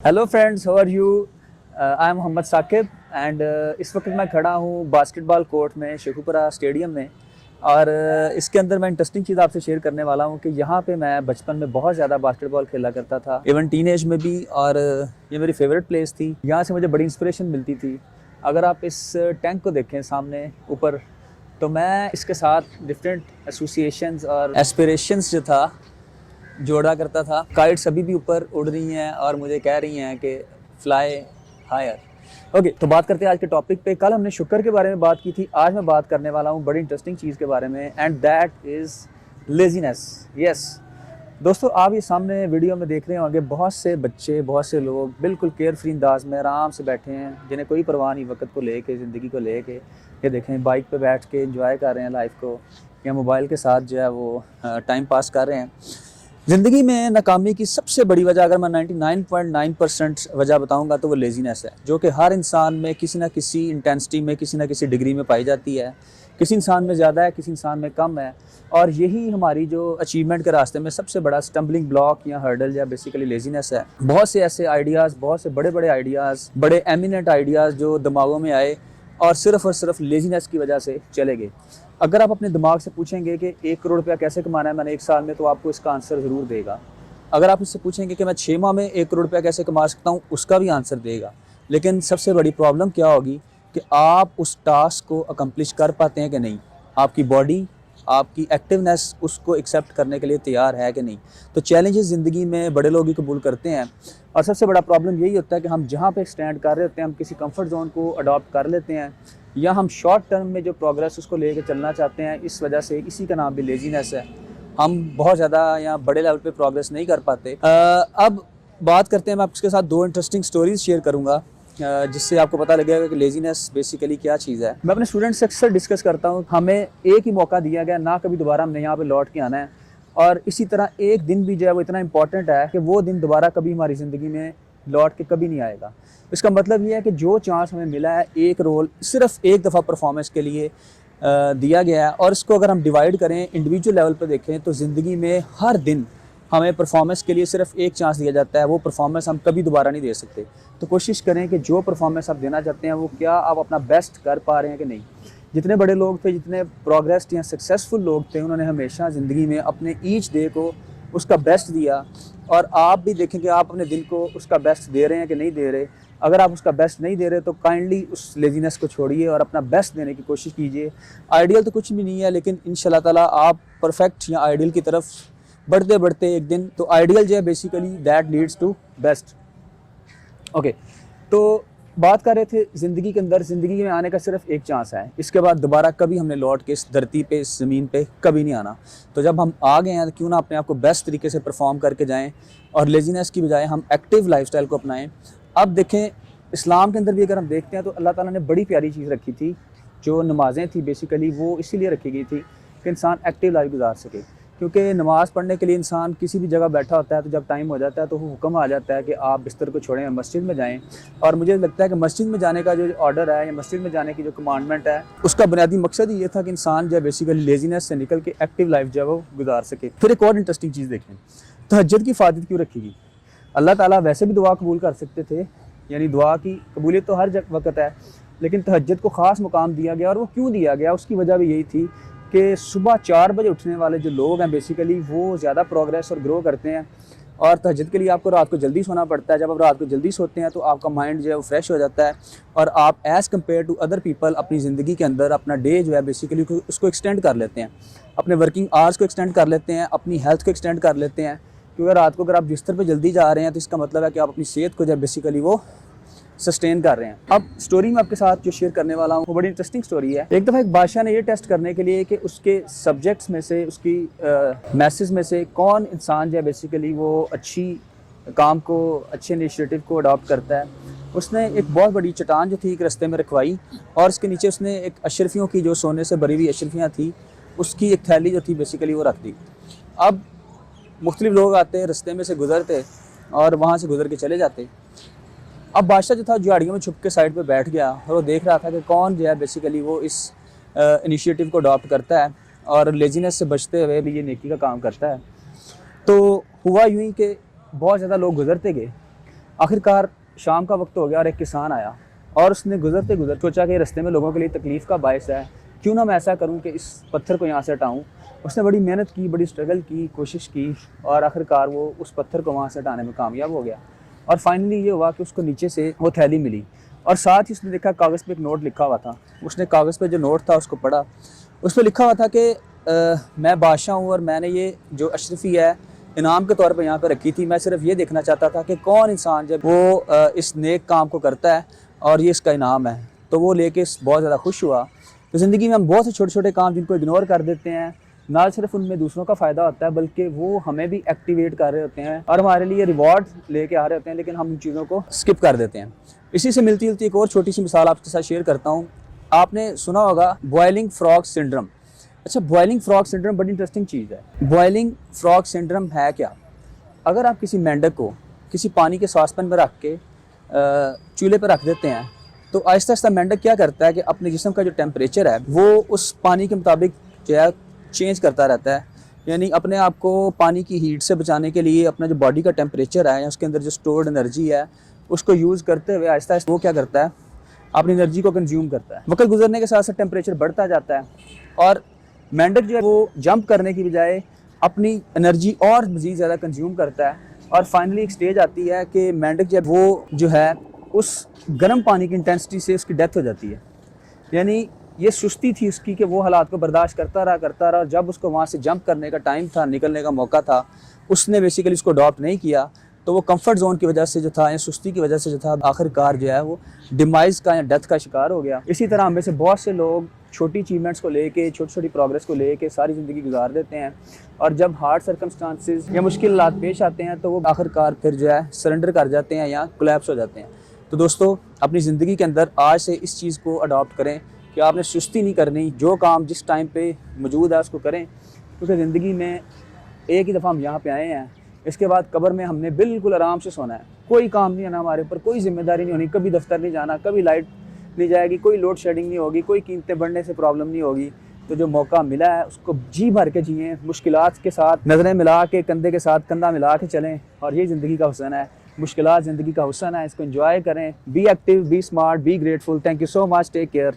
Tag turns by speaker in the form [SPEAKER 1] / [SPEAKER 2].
[SPEAKER 1] Hello friends, how are you? I am Mohammad Saqib and इस वक्त मैं खड़ा हूँ बास्केटबॉल कोर्ट में शेखुपुरा स्टेडियम में। और इसके अंदर मैं इंटरेस्टिंग चीज़ आपसे शेयर करने वाला हूँ कि यहाँ पे मैं बचपन में बहुत ज़्यादा बास्केटबॉल खेला करता था, इवन टीन एज में भी। और ये मेरी फेवरेट प्लेस थी, यहाँ से मुझे बड़ी इंस्पिरेशन मिलती थी। अगर आप इस टैंक को देखें सामने ऊपर, तो मैं इसके साथ डिफरेंट एसोसिएशंस और एस्पिरेशंस जो था जोड़ा करता था। काइट्स अभी भी ऊपर उड़ रही हैं और मुझे कह रही हैं कि फ्लाई हायर। ओके, तो बात करते हैं आज के टॉपिक पे। कल हमने शुक्र के बारे में बात की थी, आज मैं बात करने वाला हूँ बड़ी इंटरेस्टिंग चीज़ के बारे में, and that is laziness. Yes दोस्तों, आप ये सामने वीडियो में देख रहे होंगे बहुत से बच्चे, बहुत से लोग बिल्कुल केयर फ्री अंदाज में आराम से बैठे हैं, जिन्हें कोई परवाह नहीं वक्त को लेके, ज़िंदगी को लेके। ये देखें, बाइक पे बैठ के एंजॉय कर रहे हैं लाइफ को, या मोबाइल के साथ जो है वो टाइम पास कर रहे हैं। ज़िंदगी में नाकामी की सबसे बड़ी वजह अगर मैं 99.9% वजह बताऊंगा तो वो लेजीनेस है, जो कि हर इंसान में किसी ना किसी इंटेंसिटी में, किसी ना किसी डिग्री में पाई जाती है। किसी इंसान में ज़्यादा है, किसी इंसान में कम है। और यही हमारी जो अचीवमेंट के रास्ते में सबसे बड़ा स्टम्बलिंग ब्लॉक या हर्डल या बेसिकली लेजीनेस है। बहुत से ऐसे आइडियाज़, बहुत से बड़े बड़े आइडियाज़, बड़े एमिनेंट आइडियाज़ जो दिमागों में आए और सिर्फ लेजीनेस की वजह से चले गए। अगर आप अपने दिमाग से पूछेंगे कि 1 करोड़ रुपया कैसे कमाना है मैंने 1 साल में, तो आपको इसका आंसर ज़रूर देगा। अगर आप इससे पूछेंगे कि मैं 6 माह में 1 करोड़ रुपया कैसे कमा सकता हूँ, उसका भी आंसर देगा। लेकिन सबसे बड़ी प्रॉब्लम क्या होगी कि आप उस टास्क को अकम्प्लिश कर पाते हैं कि नहीं। आपकी बॉडी, आपकी एक्टिवनेस उसको एक्सेप्ट करने के लिए तैयार है कि नहीं। तो चैलेंजेस ज़िंदगी में बड़े लोग ही कबूल करते हैं, और सबसे बड़ा प्रॉब्लम यही होता है कि हम जहाँ पे स्टैंड कर रहे होते हैं, हम किसी कंफर्ट जोन को अडॉप्ट कर लेते हैं, या हम शॉर्ट टर्म में जो प्रोग्रेस उसको लेके चलना चाहते हैं। इस वजह से, इसी का नाम भी लेजीनेस है, हम बहुत ज़्यादा या बड़े लेवल पे प्रोग्रेस नहीं कर पाते। अब बात करते हैं, मैं आपके साथ 2 इंटरेस्टिंग स्टोरीज शेयर करूँगा जिससे आपको पता लगेगा कि लेजीनेस बेसिकली क्या चीज़ है। मैं अपने स्टूडेंट्स से अक्सर डिस्कस करता हूँ, हमें एक ही मौका दिया गया, ना कभी दोबारा हमने यहाँ पे लौट के आना है। और इसी तरह एक दिन भी जो है वो इतना इंपॉर्टेंट है कि वो दिन दोबारा कभी हमारी ज़िंदगी में लौट के कभी नहीं आएगा। इसका मतलब ये है कि जो चांस हमें मिला है, एक रोल सिर्फ एक दफ़ा परफॉर्मेंस के लिए दिया गया है, और इसको अगर हम डिवाइड करें, इंडिविजुअल लेवल पर देखें, तो ज़िंदगी में हर दिन हमें परफॉर्मेंस के लिए सिर्फ एक चांस दिया जाता है। वो परफॉर्मेंस हम कभी दोबारा नहीं दे सकते। तो कोशिश करें कि जो परफॉर्मेंस आप देना चाहते हैं, वो क्या आप अपना बेस्ट कर पा रहे हैं कि नहीं। जितने बड़े लोग थे, जितने प्रोग्रेस्ड या सक्सेसफुल लोग थे, उन्होंने हमेशा ज़िंदगी में अपने ईच डे को उसका बेस्ट दिया। और आप भी देखें कि आप अपने दिन को उसका बेस्ट दे रहे हैं कि नहीं दे रहे। अगर आप उसका बेस्ट नहीं दे रहे तो काइंडली उस लेजीनेस को छोड़िए और अपना बेस्ट देने की कोशिश कीजिए। आइडियल तो कुछ भी नहीं है, लेकिन इंशाल्लाह ताला आप परफेक्ट या आइडियल की तरफ बढ़ते बढ़ते एक दिन, तो आइडियल जो है basically that leads to best. Okay, तो बात कर रहे थे ज़िंदगी के अंदर, ज़िंदगी में आने का सिर्फ एक चांस है, इसके बाद दोबारा कभी हमने लौट के इस धरती पे, इस ज़मीन पे कभी नहीं आना। तो जब हम आ गए हैं तो क्यों ना अपने आप को बेस्ट तरीके से परफॉर्म करके जाएं, और लेजीनेस की बजाय हम एक्टिव लाइफस्टाइल को अपनाएं। अब देखें, इस्लाम के अंदर भी अगर हम देखते हैं तो अल्लाह ताला ने बड़ी प्यारी चीज़ रखी थी, जो नमाज़ें थी बेसिकली, वो इसीलिए रखी गई थी कि इंसान एक्टिव लाइफ गुजार सके। क्योंकि नमाज़ पढ़ने के लिए इंसान किसी भी जगह बैठा होता है, तो जब टाइम हो जाता है तो हुक्म आ जाता है कि आप बिस्तर को छोड़ें, मस्जिद में जाएं। और मुझे लगता है कि मस्जिद में जाने का जो ऑर्डर है, या मस्जिद में जाने की जो कमांडमेंट है, उसका बुनियादी मकसद ही ये था कि इंसान जो है बेसिकली लेजीनेस से निकल के एक्टिव लाइफ जो है वो गुजार सके। फिर एक और इंटरेस्टिंग चीज़ देखें, तहज्जुद की इफादत क्यों रखी गई। अल्लाह ताला वैसे भी दुआ कबूल कर सकते थे, यानी दुआ की कबूलियत तो हर वक्त है, लेकिन तहज्जुद को ख़ास मुकाम दिया गया। और वो क्यों दिया गया, उसकी वजह भी यही थी कि सुबह 4 बजे उठने वाले जो लोग हैं बेसिकली, वो ज़्यादा प्रोग्रेस और ग्रो करते हैं। और तहज्जुद के लिए आपको रात को जल्दी सोना पड़ता है। जब आप रात को जल्दी सोते हैं तो आपका माइंड जो है वो फ्रेश हो जाता है, और आप as compare to other people अपनी ज़िंदगी के अंदर अपना डे जो है बेसिकली उसको एक्सटेंड कर लेते हैं, अपने वर्किंग आवर्स को एक्सटेंड कर लेते हैं, अपनी हेल्थ को एक्सटेंड कर लेते हैं। क्योंकि रात को अगर आप बिस्तर पर जल्दी जा रहे हैं तो इसका मतलब है कि आप अपनी सेहत को जो है बेसिकली वो सस्टेन कर रहे हैं। अब स्टोरी में आपके साथ जो शेयर करने वाला हूँ वो बड़ी इंटरेस्टिंग स्टोरी है। एक दफ़ा एक बादशाह ने ये टेस्ट करने के लिए कि उसके सब्जेक्ट्स में से, उसकी मैसेज में से कौन इंसान जो है बेसिकली वो अच्छी काम को, अच्छे इनिशिएटिव को अडॉप्ट करता है, उसने एक बहुत बड़ी चट्टान जो थी एक रास्ते में रखवाई, और उसके नीचे उसने एक अशरफियों की, जो सोने से भरी हुई अशरफियाँ थी, उसकी एक थैली जो थी बेसिकली वो रख दी। अब मुख्तलिफ लोग आते, रास्ते में से गुजरते और वहाँ से गुजर के चले जाते। अब बादशाह जो था झाड़ियों में छुप के साइड पे बैठ गया, और वो देख रहा था कि कौन जो है बेसिकली वो इस इनिशिएटिव को अडॉप्ट करता है और लेजीनेस से बचते हुए भी ये नेकी का काम करता है। तो हुआ यूं ही कि बहुत ज़्यादा लोग गुजरते गए, आखिरकार शाम का वक्त हो गया और एक किसान आया और उसने गुजरते गुजर सोचा कि रास्ते में लोगों के लिए तकलीफ़ का बायस है, क्यों ना मैं ऐसा करूं कि इस पत्थर को यहाँ से हटाऊं। उसने बड़ी मेहनत की, बड़ी स्ट्रगल की, कोशिश की और आखिरकार वो उस पत्थर को वहाँ से हटाने में कामयाब हो गया। और फाइनली ये हुआ कि उसको नीचे से वो थैली मिली और साथ ही उसने देखा कागज़ पे एक नोट लिखा हुआ था। उसने कागज़ पे जो नोट था उसको पढ़ा। उस पर लिखा हुआ था कि मैं बादशाह हूँ और मैंने ये जो अशरफी है इनाम के तौर पे यहाँ पे रखी थी। मैं सिर्फ ये देखना चाहता था कि कौन इंसान जब वो इस नेक काम को करता है और ये इसका इनाम है, तो वो लेके बहुत ज़्यादा खुश हुआ। तो ज़िंदगी में हम बहुत से छोटे छोटे काम जिनको इग्नोर कर देते हैं, ना सिर्फ उनमें दूसरों का फ़ायदा होता है बल्कि वो हमें भी एक्टिवेट कर रहे होते हैं और हमारे लिए रिवॉर्ड लेके आ रहे होते हैं, लेकिन हम उन चीज़ों को स्किप कर देते हैं। इसी से मिलती जुलती एक और छोटी सी मिसाल आपके साथ शेयर करता हूँ। आपने सुना होगा बॉइलिंग फ्रॉग सिंड्रोम। अच्छा, बॉइलिंग फ्रॉग सिंड्रोम बड़ी इंटरेस्टिंग चीज़ है। बॉइलिंग फ्रॉग सिंड्रोम है क्या? अगर आप किसी मेंढक को किसी पानी के सॉसपैन में रख के चूल्हे पर रख देते हैं तो आहिस्ता आहिस्ता मेंढक क्या करता है कि अपने जिस्म का जो टेम्परेचर है वो उस पानी के मुताबिक जो है चेंज करता रहता है। यानी अपने आप को पानी की हीट से बचाने के लिए अपना जो बॉडी का टेम्परेचर है या उसके अंदर जो स्टोर्ड एनर्जी है उसको यूज़ करते हुए आहिस्ता आहिस्ता वो क्या करता है, अपनी एनर्जी को कंज्यूम करता है। वक्त गुजरने के साथ साथ टेम्परेचर बढ़ता जाता है और मेंढक जो है वो जंप करने की बजाय अपनी एनर्जी और मज़ीद ज़्यादा कंज्यूम करता है और फाइनली एक स्टेज आती है कि मेंढक जब वो जो है उस गर्म पानी की इंटेंसिटी से उसकी डेथ हो जाती है। यानी ये सुस्ती थी उसकी कि वो हालात को बर्दाश्त करता रहा और जब उसको वहाँ से जंप करने का टाइम था, निकलने का मौका था, उसने बेसिकली इसको अडॉप्ट नहीं किया। तो वो कंफर्ट जोन की वजह से जो था या सुस्ती की वजह से जो था आखिरकार जो है वो डिमाइज़ का या डेथ का शिकार हो गया। इसी तरह हमें से बहुत से लोग छोटी अचीवमेंट्स को लेके, छोटी छोटी प्रोग्रेस को लेके सारी ज़िंदगी गुजार देते हैं और जब हार्ड सर्कमस्टांसेस या मुश्किल हालात पेश आते हैं तो वो आखिरकार फिर जो है सरेंडर कर जाते हैं या कोलैप्स हो जाते हैं। तो दोस्तों, अपनी ज़िंदगी के अंदर आज से इस चीज़ को अडॉप्ट करें कि आपने सुस्ती नहीं करनी, जो काम जिस टाइम पे मौजूद है उसको करें, क्योंकि ज़िंदगी में एक ही दफ़ा हम यहाँ पे आए हैं। इसके बाद कब्र में हमने बिल्कुल आराम से सोना है, कोई काम नहीं आना हमारे ऊपर, कोई जिम्मेदारी नहीं होनी, कभी दफ्तर नहीं जाना, कभी लाइट नहीं जाएगी, कोई लोड शेडिंग नहीं होगी, कोई कीमतें बढ़ने से प्रॉब्लम नहीं होगी। तो जो मौका मिला है उसको जी भर के जिएँ, मुश्किलात के साथ नज़रें मिला के, कंधे के साथ कंधा मिला के चलें और ये ज़िंदगी का हुस्न है। मुश्किलात ज़िंदगी का हुस्न है, इसको एंजॉय करें। Be active, be smart, be grateful. Thank you so much, take care.